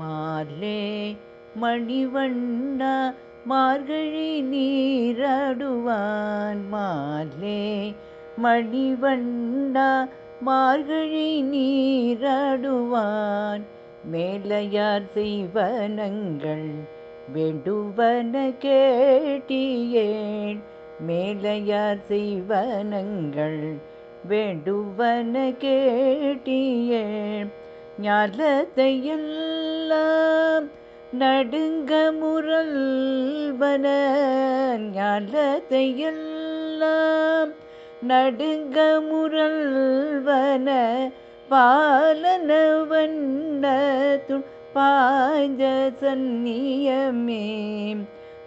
மாலே மணிவண்ணா மார்கழி நீராடுவான். மாலே மணிவண்ணா மார்கழி நீராடுவான். மேலையார் செய்வனங்கள் வேண்டுவன கேட்டியேன். மேலையார் செய்வனங்கள் வேண்டுவன கேட்டியேன். ஞாலத்தையெல்லாம் நடுங்க முரல்வன. ஞாலத்தையெல்லாம் நடுங்க முரல்வன. பாலன வண்ணத்துள் பாய்ந்த சந்நியமே.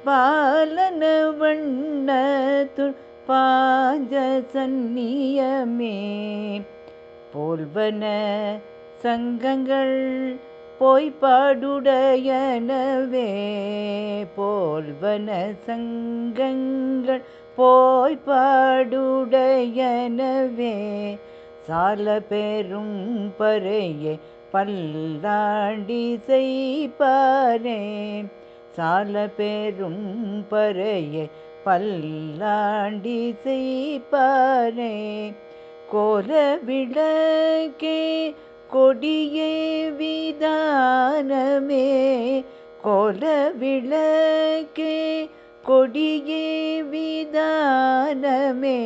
பாலன வண்ணத்துள் பாய்ந்த சந்நியமே. போல்வன சங்கங்கள் போய்ப்பாடுடையனவே. போல்வன சங்கங்கள் போய்ப்பாடுடையனவே. சால பெரும் பறையே பல்லாண்டி செய்ப்பாரே. சால பெரும் பறையே பல்லாண்டி செய்ப்பாரே. கோல விளக்கே கொடியே விதானமே. கோல விளக்கே கொடியே விதானமே.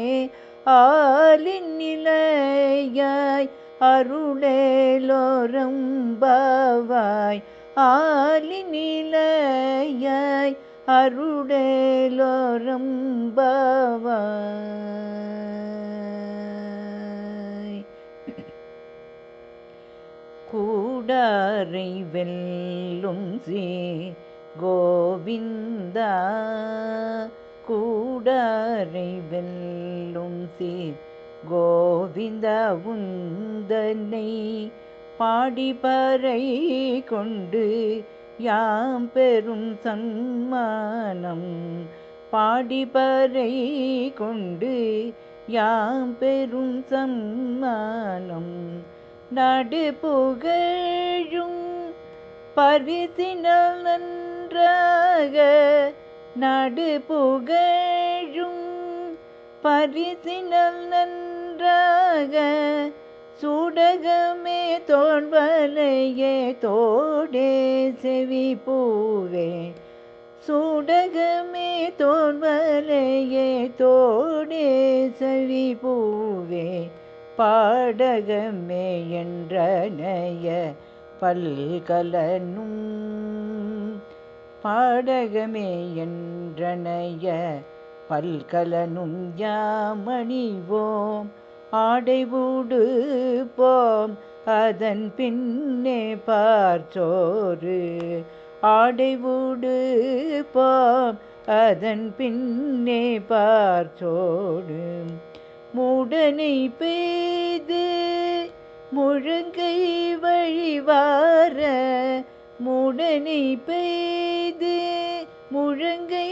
ஆலின் நிலையாய் அருளேலோரம்பாவாய். ஆலின் நிலையாய் அருளேலோரம்பாவாய். கூடாரை வெல்லும் சீர் கோவிந்தா. கூடாரை வெல்லும் சீர் கோவிந்தா. உந்தனை பாடிப்பறை கொண்டு யாம் பெரும் சன்மானம். பாடிப்பறை கொண்டு யாம் பெரும் சன்மானம். நாடு புகழும் பரிசினால் நன்றாக. நாடு புகழும் பரிசினால் நன்றாக. சூடகமே தோன்வலையே தோடே செவி பூவே. சூடகமே தோன்வலையே தோடே செவி பூவே. பாடகமே என்றனைய பல்கலனும். பாடகமே என்றனைய பல்கலனும் யாமணிவோம். ஆடை உடுப்போம் அதன் பின்னே பார்ச்சோறு. ஆடை உடுப்போம் அதன் பின்னே பார்ச்சோடு. மூடனை பெய்து முழங்கை வழிவார. மூடனை பெய்து முழங்கை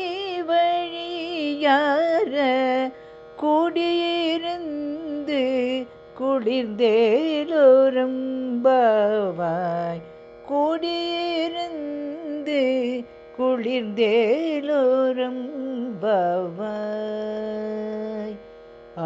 வழியார. கூடியிருந்து குளிர்ந்தேலோரம்பாவாய். கூடியிருந்து குளிர்ந்தேலோரம்பாவாய். ஆ